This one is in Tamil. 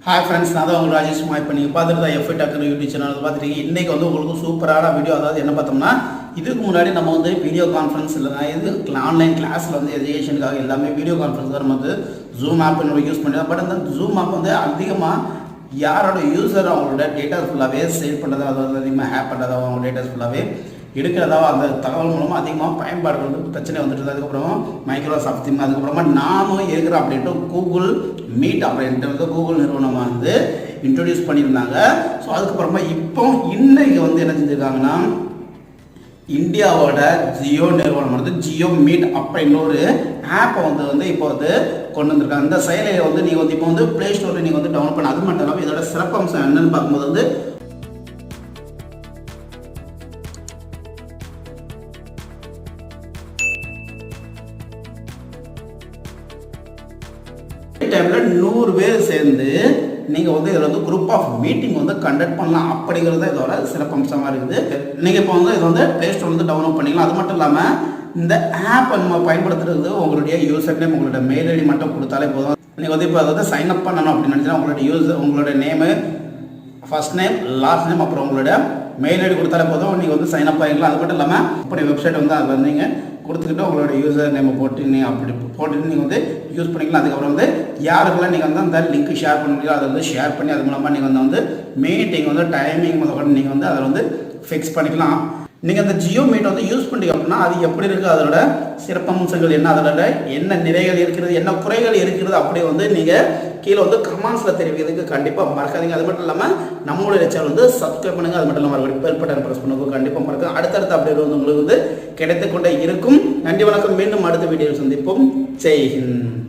Hi friends, நான் தான் உங்களுக்கு ராஜேஷ் இப்போ நீங்கள் பார்த்துட்டு தான் FUTech யூடியூப் சேனல் பார்த்துருக்கீங்க. இன்றைக்கி வந்து உங்களுக்கு சூப்பரான வீடியோ. அதாவது என்ன பார்த்தோம்னா, இதுக்கு முன்னாடி நம்ம வந்து வீடியோ கான்ஃபரன்ஸ் இல்லைனா இது ஆன்லைன் கிளாஸில் வந்து எஜுகேஷனுக்காக எல்லாமே வீடியோ கான்ஃபரன்ஸ் நம்ம வந்து ஜூம் ஆப் யூஸ் பண்ணிடுறோம். பட் அந்த ஜூம் ஆப் வந்து அதிகமாக யாரோட யூசர் அவங்களோட டேட்டாஸ் ஃபுல்லாகவே சேவ் பண்ணுறதா, அதாவது அதிகமாக ஹேக் பண்ணுறதா, அவங்க டேட்டாஸ் ஃபுல்லாகவே எடுக்கிறதா, அந்த தகவல் மூலமாக அதிகமாக பயன்பாடுகள் வந்து பிரச்சனை வந்துட்டு. அதுக்கப்புறமா மைக்ரோசாஃப்ட் தீம், அதுக்கப்புறமா நானும் இருக்கிறேன் அப்படின்ட்டு கூகுள் மீட் அப்படின்ட்டு வந்து கூகுள் நிறுவனம் வந்து இன்ட்ரடியூஸ் பண்ணியிருந்தாங்க. ஸோ அதுக்கப்புறமா இப்போ இன்னைக்கு வந்து என்ன செஞ்சுருக்காங்கன்னா, இந்தியாவோட ஜியோ நிறுவனம் வந்து ஜியோ மீட் அப்படின்ற ஒரு ஆப்பை வந்து இப்போ வந்து கொண்டு வந்திருக்காங்க. இந்த செயலியை வந்து நீங்கள் வந்து இப்போ வந்து ப்ளே ஸ்டோரில் நீங்கள் வந்து டவுன்லோட் பண்ண. அது மட்டும் இல்லாமல் இதோட சிறப்பம்சம் என்னன்னு பார்க்கும்போது வந்து டைமில் 100 பேர் சேர்ந்து நீங்கள் வந்து இதில் வந்து குரூப் ஆஃப் மீட்டிங் வந்து கண்டக்ட் பண்ணலாம் அப்படிங்கிறது இதோட சிறப்பம்சமாக இருக்குது. நீங்கள் இப்போ வந்து இதை வந்து ப்ளே ஸ்டோர் வந்து டவுன்லோட் பண்ணிக்கலாம். அது மட்டும் இல்லாமல் இந்த ஆப்பை நம்ம பயன்படுத்துறது உங்களுடைய யூசர் நேம், உங்களோட மெயில் ஐடி மட்டும் கொடுத்தாலே போதும். நீங்கள் வந்து இப்போ அதை வந்து சைன் அப் பண்ணணும் அப்படின்னு நினச்சினா உங்களோட name, first name, last name, அப்புறம் உங்களோட மெயில் ஐடி கொடுத்தாலே போதும், நீங்கள் வந்து சைன் அப் ஆகிக்கலாம். அது மட்டும் இல்லாமல் அப்படி வெப்சைட் வந்து அதில் வந்து நீங்கள் கொடுத்துக்கிட்டு உங்களோட யூசர் நேமை போட்டு அப்படி போட்டுட்டு நீங்கள் வந்து யூஸ் பண்ணிக்கலாம். அதுக்கப்புறம் வந்து யாருக்கெல்லாம் நீங்கள் வந்து அந்த லிங்க் ஷேர் பண்ணுறீங்களோ அதை வந்து ஷேர் பண்ணி அது மூலமாக நீங்கள் வந்து மீட்டிங் வந்து டைமிங் முதல் நீங்கள் வந்து அதை வந்து ஃபிக்ஸ் பண்ணிக்கலாம். நீங்கள் அந்த ஜியோ மீட் வந்து யூஸ் பண்ணிங்க அப்படின்னா அது எப்படி இருக்குது, அதோட சிறப்பம்சங்கள் என்ன, அதோட என்ன நிறைகள் இருக்கிறது, என்ன குறைகள் இருக்கிறது, அப்படி வந்து நீங்கள் கீழே வந்து கமெண்ட்ஸில் தெரிவிக்கிறதுக்கு கண்டிப்பாக மறக்காதீங்க. அது மட்டும் இல்லாமல் நம்மளுடைய சேனல் வந்து சப்ஸ்கிரைப் பண்ணுங்கள். அது மட்டும் இல்லாமல் பெல் பட்டன் ப்ரெஸ் பண்ணுங்க, கண்டிப்பாக மறக்காது. அடுத்தடுத்த அப்டேட் வந்து உங்களுக்கு வந்து கிடைத்து கொண்டே இருக்கும். நன்றி, வணக்கம். மீண்டும் அடுத்த வீடியோவில் சந்திப்போம். ஜெய் ஹிந்த்.